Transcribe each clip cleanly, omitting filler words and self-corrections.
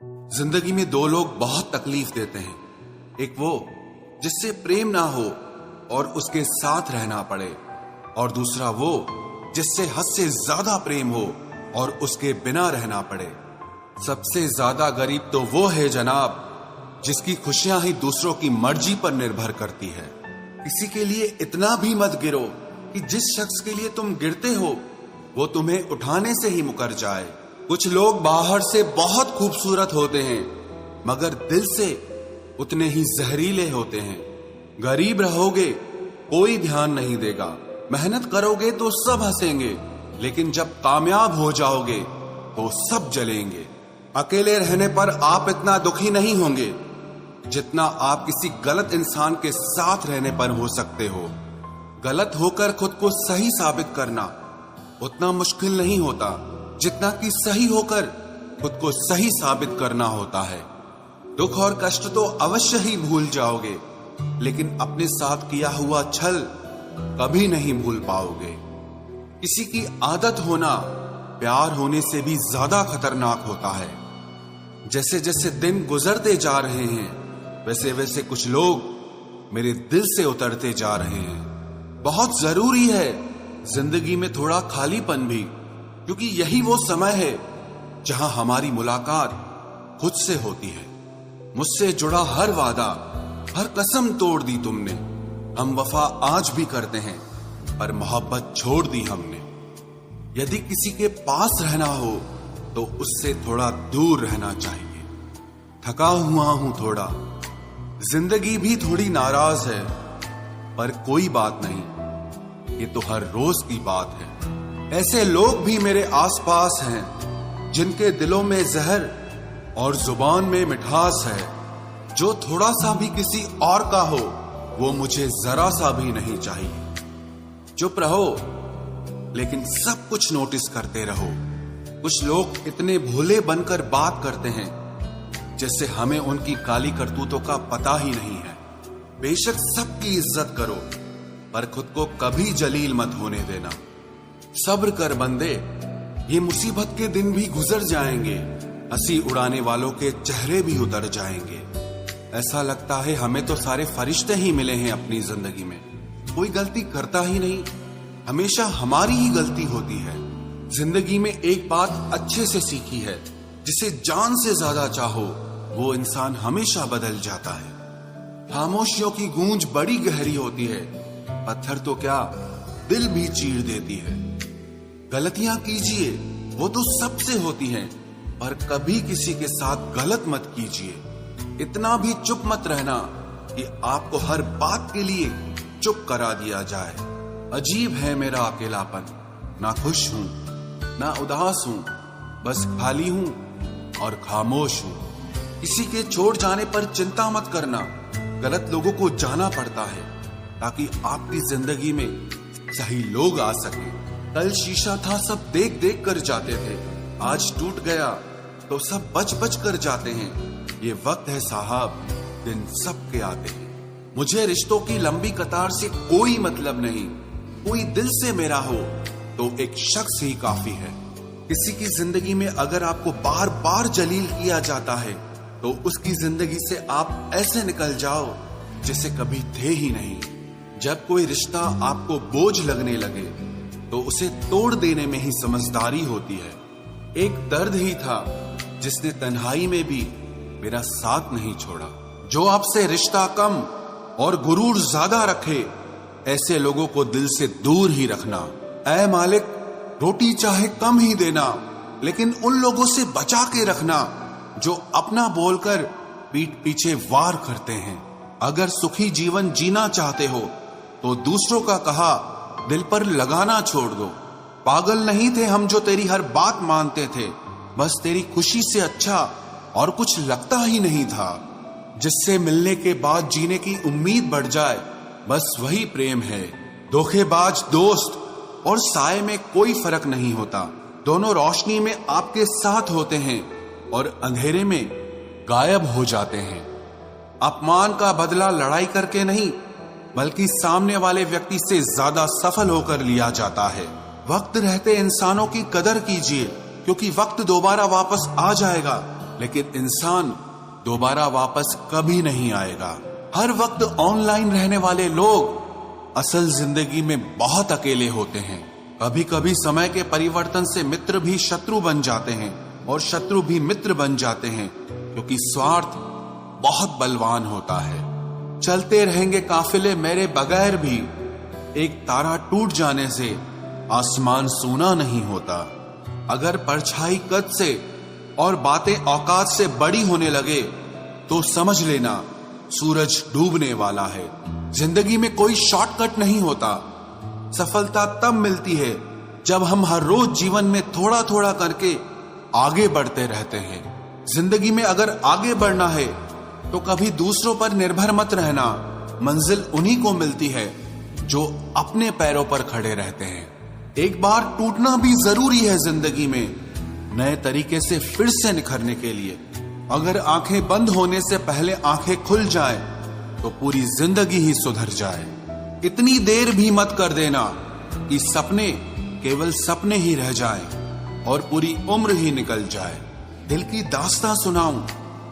जिंदगी में दो लोग बहुत तकलीफ देते हैं। एक वो जिससे प्रेम ना हो और उसके साथ रहना पड़े, और दूसरा वो जिससे हद से ज्यादा प्रेम हो और उसके बिना रहना पड़े। सबसे ज्यादा गरीब तो वो है जनाब जिसकी खुशियां ही दूसरों की मर्जी पर निर्भर करती है। किसी के लिए इतना भी मत गिरो कि जिस शख्स के लिए तुम गिरते हो वो तुम्हें उठाने से ही मुकर जाए। कुछ लोग बाहर से बहुत खूबसूरत होते हैं मगर दिल से उतने ही जहरीले होते हैं। गरीब रहोगे कोई ध्यान नहीं देगा, मेहनत करोगे तो सब हंसेंगे, लेकिन जब कामयाब हो जाओगे तो सब जलेंगे। अकेले रहने पर आप इतना दुखी नहीं होंगे जितना आप किसी गलत इंसान के साथ रहने पर हो सकते हो। गलत होकर खुद को सही साबित करना उतना मुश्किल नहीं होता जितना कि सही होकर खुद को सही साबित करना होता है। दुख और कष्ट तो अवश्य ही भूल जाओगे, लेकिन अपने साथ किया हुआ छल कभी नहीं भूल पाओगे। किसी की आदत होना प्यार होने से भी ज्यादा खतरनाक होता है। जैसे जैसे दिन गुजरते जा रहे हैं वैसे वैसे कुछ लोग मेरे दिल से उतरते जा रहे हैं। बहुत जरूरी है जिंदगी में थोड़ा खालीपन भी, क्योंकि यही वो समय है जहां हमारी मुलाकात खुद से होती है। मुझसे जुड़ा हर वादा, हर कसम तोड़ दी तुमने। हम वफा आज भी करते हैं पर मोहब्बत छोड़ दी हमने। यदि किसी के पास रहना हो तो उससे थोड़ा दूर रहना चाहिए। थका हुआ हूं थोड़ा, जिंदगी भी थोड़ी नाराज है, पर कोई बात नहीं, ये तो हर रोज की बात है। ऐसे लोग भी मेरे आसपास हैं जिनके दिलों में जहर और जुबान में मिठास है। जो थोड़ा सा भी किसी और का हो वो मुझे जरा सा भी नहीं चाहिए। चुप रहो लेकिन सब कुछ नोटिस करते रहो। कुछ लोग इतने भोले बनकर बात करते हैं जैसे हमें उनकी काली करतूतों का पता ही नहीं है। बेशक सबकी इज्जत करो पर खुद को कभी जलील मत होने देना। सब्र कर बंदे, ये मुसीबत के दिन भी गुजर जाएंगे। हंसी उड़ाने वालों के चेहरे भी उतर जाएंगे। ऐसा लगता है हमें तो सारे फरिश्ते ही मिले हैं अपनी जिंदगी में। कोई गलती करता ही नहीं, हमेशा हमारी ही गलती होती है। जिंदगी में एक बात अच्छे से सीखी है, जिसे जान से ज्यादा चाहो वो इंसान हमेशा बदल जाता है। खामोशियों की गूंज बड़ी गहरी होती है, पत्थर तो क्या दिल भी चीर देती है। गलतियां कीजिए वो तो सबसे होती हैं, पर कभी किसी के साथ गलत मत कीजिए। इतना भी चुप मत रहना कि आपको हर बात के लिए चुप करा दिया जाए। अजीब है मेरा अकेलापन, ना खुश हूं ना उदास हूं, बस खाली हूं और खामोश हूं। किसी के छोड़ जाने पर चिंता मत करना, गलत लोगों को जाना पड़ता है ताकि आपकी जिंदगी में सही लोग आ सके। कल शीशा था सब देख देख कर जाते थे, आज टूट गया तो सब बच बच कर जाते हैं। ये वक्त है साहब, दिन सबके आते हैं। मुझे रिश्तों की लंबी कतार से कोई मतलब नहीं। कोई दिल से मेरा हो तो एक शख्स ही काफी है। किसी की जिंदगी में अगर आपको बार बार जलील किया जाता है तो उसकी जिंदगी से आप ऐसे निकल जाओ जैसे कभी थे ही नहीं। जब कोई रिश्ता आपको बोझ लगने लगे तो उसे तोड़ देने में ही समझदारी होती है। एक दर्द ही था जिसने तन्हाई में भी मेरा साथ नहीं छोड़ा। जो आपसे रिश्ता कम और गुरूर ज्यादा रखे, ऐसे लोगों को दिल से दूर ही रखना। ऐ मालिक, रोटी चाहे कम ही देना, लेकिन उन लोगों से बचा के रखना जो अपना बोलकर पीठ पीछे वार करते हैं। अगर सुखी जीवन जीना चाहते हो तो दूसरों का कहा दिल पर लगाना छोड़ दो। पागल नहीं थे हम जो तेरी हर बात मानते थे, बस तेरी खुशी से अच्छा और कुछ लगता ही नहीं था। जिससे मिलने के बाद जीने की उम्मीद बढ़ जाए, बस वही प्रेम है। धोखेबाज दोस्त और साए में कोई फर्क नहीं होता। दोनों रोशनी में आपके साथ होते हैं और अंधेरे में गायब हो जाते हैं। अपमान का बदला लड़ाई करके नहीं, बल्कि सामने वाले व्यक्ति से ज्यादा सफल होकर लिया जाता है। वक्त रहते इंसानों की कदर कीजिए, क्योंकि वक्त दोबारा वापस आ जाएगा लेकिन इंसान दोबारा वापस कभी नहीं आएगा। हर वक्त ऑनलाइन रहने वाले लोग असल जिंदगी में बहुत अकेले होते हैं। कभी कभी समय के परिवर्तन से मित्र भी शत्रु बन जाते हैं और शत्रु भी मित्र बन जाते हैं, क्योंकि स्वार्थ बहुत बलवान होता है। चलते रहेंगे काफिले मेरे बगैर भी, एक तारा टूट जाने से आसमान सूना नहीं होता। अगर परछाई कद से और बातें औकात से बड़ी होने लगे तो समझ लेना सूरज डूबने वाला है। जिंदगी में कोई शॉर्टकट नहीं होता। सफलता तब मिलती है जब हम हर रोज जीवन में थोड़ा थोड़ा करके आगे बढ़ते रहते हैं। जिंदगी में अगर आगे बढ़ना है तो कभी दूसरों पर निर्भर मत रहना। मंजिल उन्हीं को मिलती है जो अपने पैरों पर खड़े रहते हैं। एक बार टूटना भी जरूरी है जिंदगी में, नए तरीके से फिर से निखरने के लिए। अगर आंखें बंद होने से पहले आंखें खुल जाए तो पूरी जिंदगी ही सुधर जाए। इतनी देर भी मत कर देना कि सपने केवल सपने ही रह जाएं और पूरी उम्र ही निकल जाए। दिल की दास्तां सुनाऊं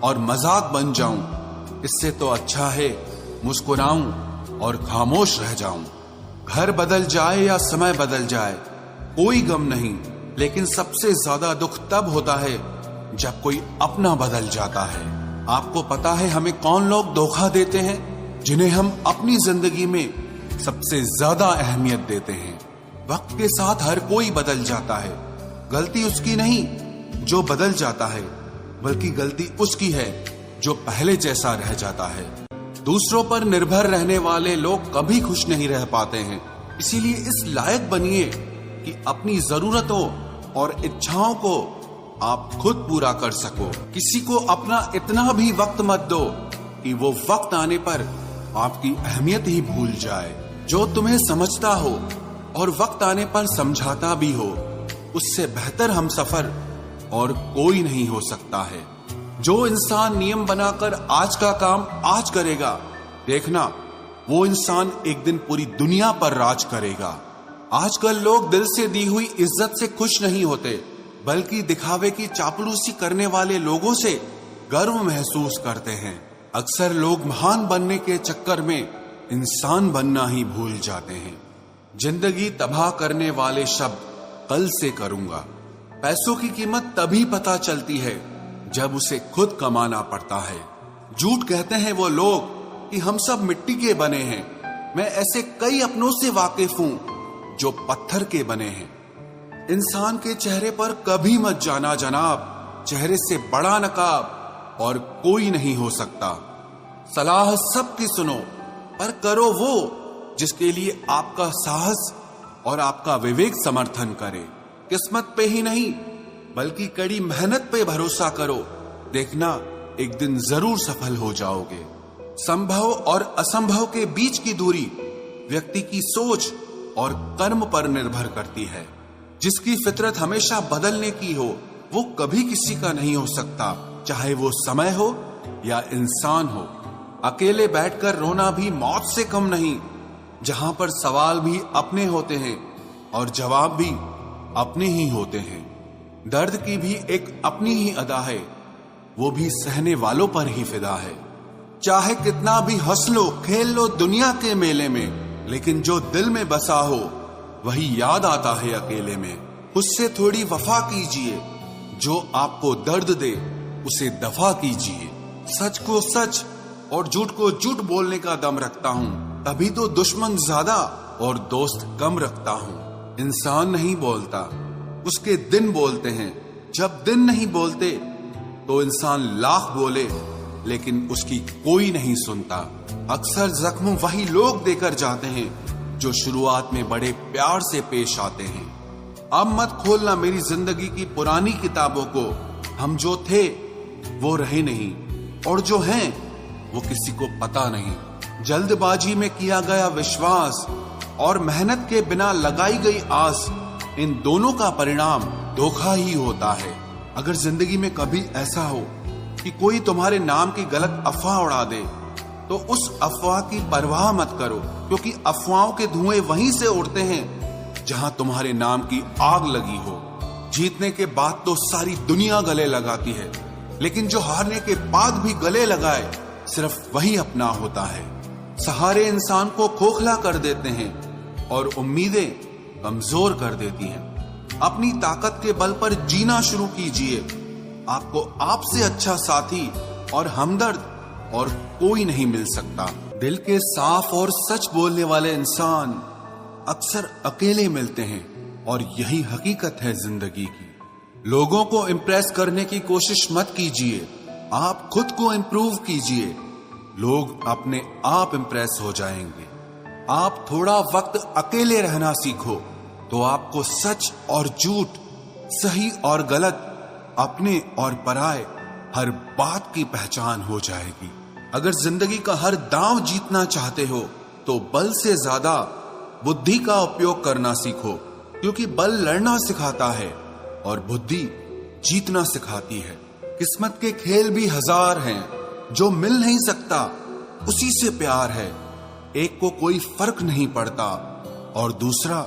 और मजाक बन जाऊं, इससे तो अच्छा है मुस्कुराऊं और खामोश रह जाऊं। घर बदल जाए या समय बदल जाए कोई गम नहीं, लेकिन सबसे ज्यादा दुख तब होता है जब कोई अपना बदल जाता है। आपको पता है हमें कौन लोग धोखा देते हैं, जिन्हें हम अपनी जिंदगी में सबसे ज्यादा अहमियत देते हैं। वक्त के साथ हर कोई बदल जाता है। गलती उसकी नहीं जो बदल जाता है, बल्कि गलती उसकी है जो पहले जैसा रह जाता है। दूसरों पर निर्भर रहने वाले लोग कभी खुश नहीं रह पाते हैं। इसीलिए इस लायक बनिए कि अपनी जरूरतों और इच्छाओं को आप खुद पूरा कर सको। किसी को अपना इतना भी वक्त मत दो कि वो वक्त आने पर आपकी अहमियत ही भूल जाए। जो तुम्हें समझता हो और वक्त आने पर समझाता भी हो, उससे बेहतर हमसफर और कोई नहीं हो सकता है। जो इंसान नियम बनाकर आज का काम आज करेगा, देखना वो इंसान एक दिन पूरी दुनिया पर राज करेगा। आजकल लोग दिल से दी हुई इज्जत से खुश नहीं होते, बल्कि दिखावे की चापलूसी करने वाले लोगों से गर्व महसूस करते हैं। अक्सर लोग महान बनने के चक्कर में इंसान बनना ही भूल जाते हैं। जिंदगी तबाह करने वाले शब्द कल से करूंगा। पैसों की कीमत तभी पता चलती है जब उसे खुद कमाना पड़ता है। झूठ कहते हैं वो लोग कि हम सब मिट्टी के बने हैं। मैं ऐसे कई अपनों से वाकिफ हूं जो पत्थर के बने हैं। इंसान के चेहरे पर कभी मत जाना जनाब, चेहरे से बड़ा नकाब और कोई नहीं हो सकता। सलाह सबकी सुनो, पर करो वो जिसके लिए आपका साहस और आपका विवेक समर्थन करे। किस्मत पे ही नहीं बल्कि कड़ी मेहनत पे भरोसा करो, देखना एक दिन जरूर सफल हो जाओगे। संभव और असंभव के बीच की दूरी व्यक्ति की सोच और कर्म पर निर्भर करती है। जिसकी फितरत हमेशा बदलने की हो, वो कभी किसी का नहीं हो सकता, चाहे वो समय हो या इंसान हो। अकेले बैठकर रोना भी मौत से कम नहीं, जहां पर सवाल भी अपने होते हैं और जवाब भी अपने ही होते हैं। दर्द की भी एक अपनी ही अदा है, वो भी सहने वालों पर ही फिदा है। चाहे कितना भी हंस लो खेल लो दुनिया के मेले में, लेकिन जो दिल में बसा हो वही याद आता है अकेले में। उससे थोड़ी वफा कीजिए, जो आपको दर्द दे उसे दफा कीजिए। सच को सच और झूठ को झूठ बोलने का दम रखता हूँ, तभी तो दुश्मन ज्यादा और दोस्त कम रखता हूँ। इंसान नहीं बोलता, उसके दिन बोलते हैं। जब दिन नहीं बोलते तो इंसान लाख बोले लेकिन उसकी कोई नहीं सुनता। अक्सर जख्म वही लोग देकर जाते हैं जो शुरुआत में बड़े प्यार से पेश आते हैं। अब मत खोलना मेरी जिंदगी की पुरानी किताबों को। हम जो थे वो रहे नहीं, और जो हैं वो किसी को पता नहीं। जल्दबाजी में किया गया विश्वास और मेहनत के बिना लगाई गई आस, इन दोनों का परिणाम धोखा ही होता है। अगर जिंदगी में कभी ऐसा हो कि कोई तुम्हारे नाम की गलत अफवाह उड़ा दे, तो उस अफवाह की परवाह मत करो, क्योंकि अफवाहों के धुएं वहीं से उड़ते हैं जहां तुम्हारे नाम की आग लगी हो। जीतने के बाद तो सारी दुनिया गले लगाती है, लेकिन जो हारने के बाद भी गले लगाए सिर्फ वही अपना होता है। सहारे इंसान को खोखला कर देते हैं और उम्मीदें कमजोर कर देती हैं। अपनी ताकत के बल पर जीना शुरू कीजिए। आपको आपसे अच्छा साथी और हमदर्द और कोई नहीं मिल सकता। दिल के साफ और सच बोलने वाले इंसान अक्सर अकेले मिलते हैं और यही हकीकत है जिंदगी की। लोगों को इम्प्रेस करने की कोशिश मत कीजिए, आप खुद को इम्प्रूव कीजिए। लोग अपने आप इम्प्रेस हो जाएंगे। आप थोड़ा वक्त अकेले रहना सीखो तो आपको सच और झूठ, सही और गलत, अपने और पराये हर बात की पहचान हो जाएगी। अगर जिंदगी का हर दांव जीतना चाहते हो तो बल से ज्यादा बुद्धि का उपयोग करना सीखो, क्योंकि बल लड़ना सिखाता है और बुद्धि जीतना सिखाती है। किस्मत के खेल भी हजार हैं, जो मिल नहीं सकता उसी से प्यार है। एक को कोई फर्क नहीं पड़ता और दूसरा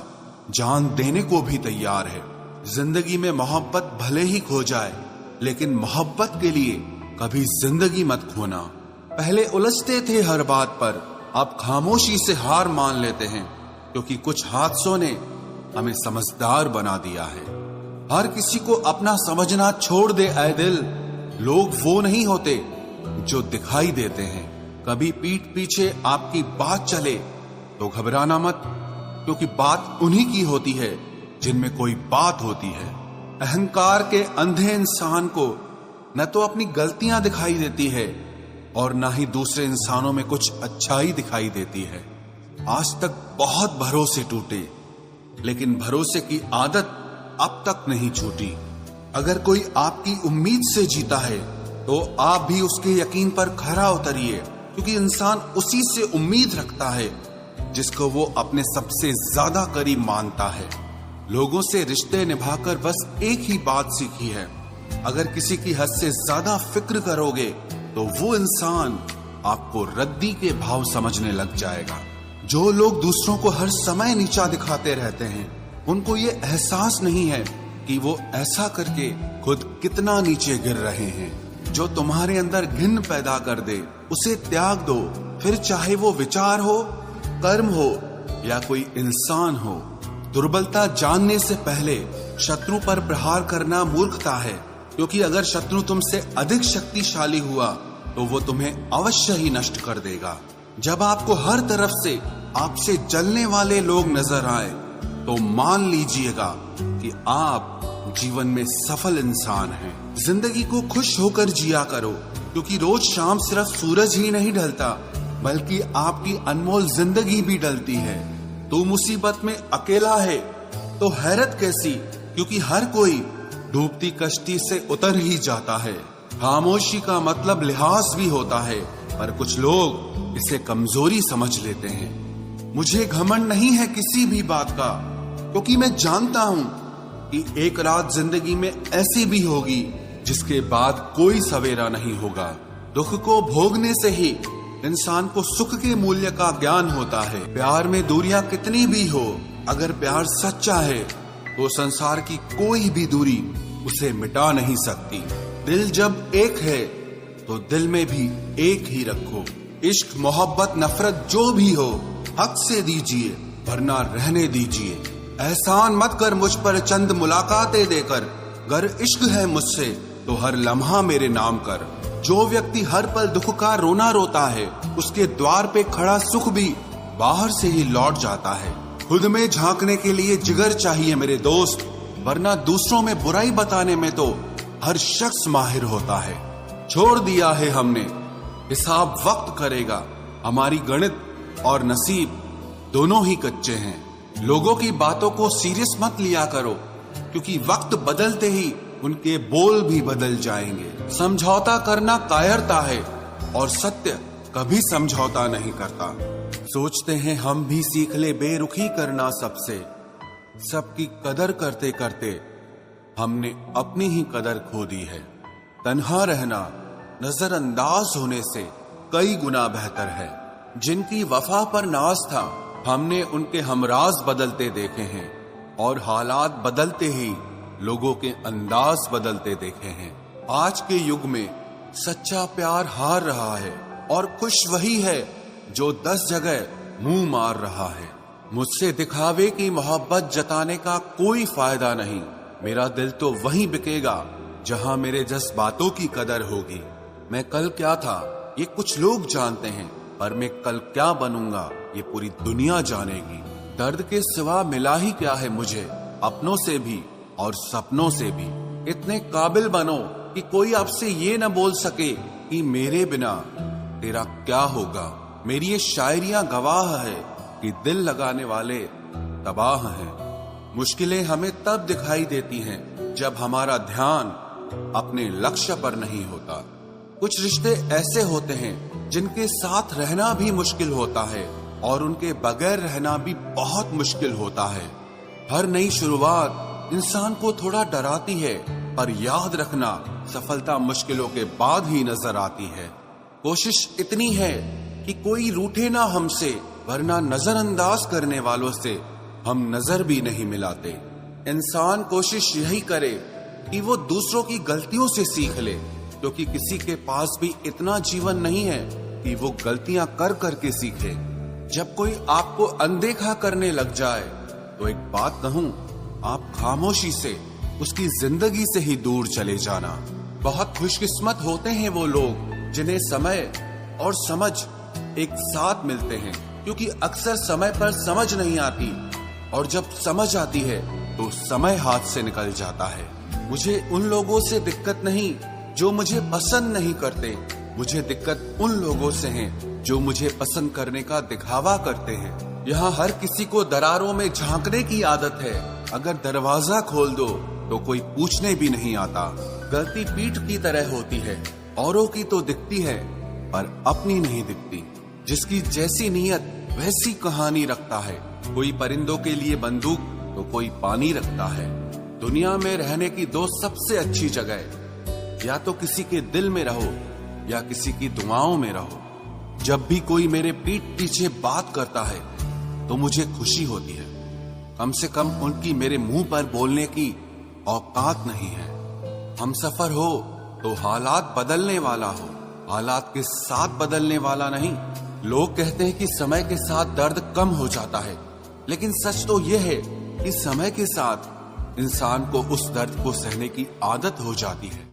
जान देने को भी तैयार है। जिंदगी में मोहब्बत भले ही खो जाए, लेकिन मोहब्बत के लिए कभी जिंदगी मत खोना। पहले उलझते थे हर बात पर, अब खामोशी से हार मान लेते हैं, क्योंकि कुछ हादसों ने हमें समझदार बना दिया है। हर किसी को अपना समझना छोड़ दे ऐ दिल। लोग वो नहीं होते जो दिखाई देते हैं। कभी पीठ पीछे आपकी बात चले तो घबराना मत, क्योंकि बात उन्हीं की होती है जिनमें कोई बात होती है। अहंकार के अंधे इंसान को न तो अपनी गलतियां दिखाई देती है और न ही दूसरे इंसानों में कुछ अच्छाई दिखाई देती है। आज तक बहुत भरोसे टूटे, लेकिन भरोसे की आदत अब तक नहीं छूटी। अगर कोई आपकी उम्मीद से जीता है तो आप भी उसके यकीन पर खरा उतरिए, क्योंकि इंसान उसी से उम्मीद रखता है जिसको वो अपने सबसे ज्यादा करीब मानता है। लोगों से रिश्ते निभाकर बस एक ही बात सीखी है, अगर किसी की हद से ज्यादा फिक्र करोगे तो वो इंसान आपको रद्दी के भाव समझने लग जाएगा। जो लोग दूसरों को हर समय नीचा दिखाते रहते हैं, उनको ये एहसास नहीं है कि वो ऐसा करके खुद कितना नीचे गिर रहे हैं। जो तुम्हारे अंदर घिन पैदा कर दे उसे त्याग दो, फिर चाहे वो विचार हो, कर्म हो या कोई इंसान हो। दुर्बलता जानने से पहले शत्रु पर प्रहार करना मूर्खता है, क्योंकि अगर शत्रु तुमसे अधिक शक्तिशाली हुआ तो वो तुम्हें अवश्य ही नष्ट कर देगा। जब आपको हर तरफ से आपसे जलने वाले लोग नजर आए तो मान लीजिएगा कि आप जीवन में सफल इंसान हैं। जिंदगी को खुश होकर जिया करो, क्योंकि रोज शाम सिर्फ सूरज ही नहीं ढलता, बल्कि आपकी अनमोल जिंदगी भी ढलती है। तू मुसीबत में अकेला है तो हैरत कैसी, क्योंकि हर कोई डूबती कश्ती से उतर ही जाता है। खामोशी का मतलब लिहाज भी होता है, पर कुछ लोग इसे कमजोरी समझ लेते हैं। मुझे घमंड नहीं है किसी भी बात का, क्योंकि मैं जानता हूं कि एक रात जिंदगी में ऐसी भी होगी जिसके बाद कोई सवेरा नहीं होगा। दुख को भोगने से ही इंसान को सुख के मूल्य का ज्ञान होता है। प्यार में दूरियां कितनी भी हो, अगर प्यार सच्चा है तो संसार की कोई भी दूरी उसे मिटा नहीं सकती। दिल जब एक है तो दिल में भी एक ही रखो। इश्क, मोहब्बत, नफरत जो भी हो हक से दीजिए, वरना रहने दीजिए। एहसान मत कर मुझ पर चंद मुलाकातें देकर, गर इश्क है मुझसे तो हर लम्हा मेरे नाम कर। जो व्यक्ति हर पल दुख का रोना रोता है, उसके द्वार पे खड़ा सुख भी बाहर से ही लौट जाता है। खुद में झांकने के लिए जिगर चाहिए मेरे दोस्त, वरना दूसरों में बुराई बताने में तो हर शख्स माहिर होता है। छोड़ दिया है हमने, हिसाब वक्त करेगा। हमारी गणित और नसीब दोनों ही कच्चे हैं। लोगों की बातों को सीरियस मत लिया करो, क्योंकि वक्त बदलते ही उनके बोल भी बदल जाएंगे। समझौता करना कायरता है और सत्य कभी समझौता नहीं करता। सोचते हैं हम भी सीख ले बेरुखी करना सबसे, सबकी कदर करते करते हमने अपनी ही कदर खो दी है। तन्हा रहना नजरअंदाज होने से कई गुना बेहतर है। जिनकी वफा पर नाज था, हमने उनके हमराज बदलते देखे हैं और हालात बदलते ही लोगों के अंदाज बदलते देखे हैं। आज के युग में सच्चा प्यार हार रहा है और खुश वही है जो 10 जगह मुंह मार रहा है। मुझसे दिखावे की मोहब्बत जताने का कोई फायदा नहीं। मेरा दिल तो वहीं बिकेगा जहां मेरे जज्बातों की कदर होगी। मैं कल क्या था ये कुछ लोग जानते हैं, पर मैं कल क्या बनूंगा ये पूरी दुनिया जानेगी। दर्द के सिवा मिला ही क्या है मुझे, अपनों से भी और सपनों से भी। इतने काबिल बनो कि कोई आपसे ये न बोल सके कि मेरे बिना तेरा क्या होगा। मेरी ये शायरियां गवाह है कि दिल लगाने वाले तबाह हैं। मुश्किलें हमें तब दिखाई देती हैं जब हमारा ध्यान अपने लक्ष्य पर नहीं होता। कुछ रिश्ते ऐसे होते हैं जिनके साथ रहना भी मुश्किल होता है और उनके बगैर रहना भी बहुत मुश्किल होता है। हर नई शुरुआत इंसान को थोड़ा डराती है, पर याद रखना सफलता मुश्किलों के बाद ही नजर आती है। कोशिश इतनी है कि कोई रूठे ना हमसे, वरना नजरअंदाज करने वालों से हम नजर भी नहीं मिलाते। इंसान कोशिश यही करे कि वो दूसरों की गलतियों से सीख ले, क्योंकि किसी के पास भी इतना जीवन नहीं है कि वो गलतियां कर करके सीखे। जब कोई आपको अनदेखा करने लग जाए तो एक बात कहूं, आप खामोशी से उसकी जिंदगी से ही दूर चले जाना। बहुत खुशकिस्मत होते हैं वो लोग जिन्हें समय और समझ एक साथ मिलते हैं, क्योंकि अक्सर समय पर समझ नहीं आती और जब समझ आती है तो समय हाथ से निकल जाता है। मुझे उन लोगों से दिक्कत नहीं जो मुझे पसंद नहीं करते, मुझे दिक्कत उन लोगों से है जो मुझे पसंद करने का दिखावा करते हैं। यहाँ हर किसी को दरारों में झांकने की आदत है। अगर दरवाजा खोल दो तो कोई पूछने भी नहीं आता। गलती पीठ की तरह होती है, औरों की तो दिखती है पर अपनी नहीं दिखती। जिसकी जैसी नीयत वैसी कहानी रखता है। कोई परिंदों के लिए बंदूक तो कोई पानी रखता है। दुनिया में रहने की 2 सबसे अच्छी जगह, या तो किसी के दिल में रहो या किसी की दुआओं में रहो। जब भी कोई मेरे पीठ पीछे बात करता है तो मुझे खुशी होती है। कम से कम उनकी मेरे मुंह पर बोलने की औकात नहीं है। हम सफर हो तो हालात बदलने वाला हो, हालात के साथ बदलने वाला नहीं। लोग कहते हैं कि समय के साथ दर्द कम हो जाता है, लेकिन सच तो यह है कि समय के साथ इंसान को उस दर्द को सहने की आदत हो जाती है।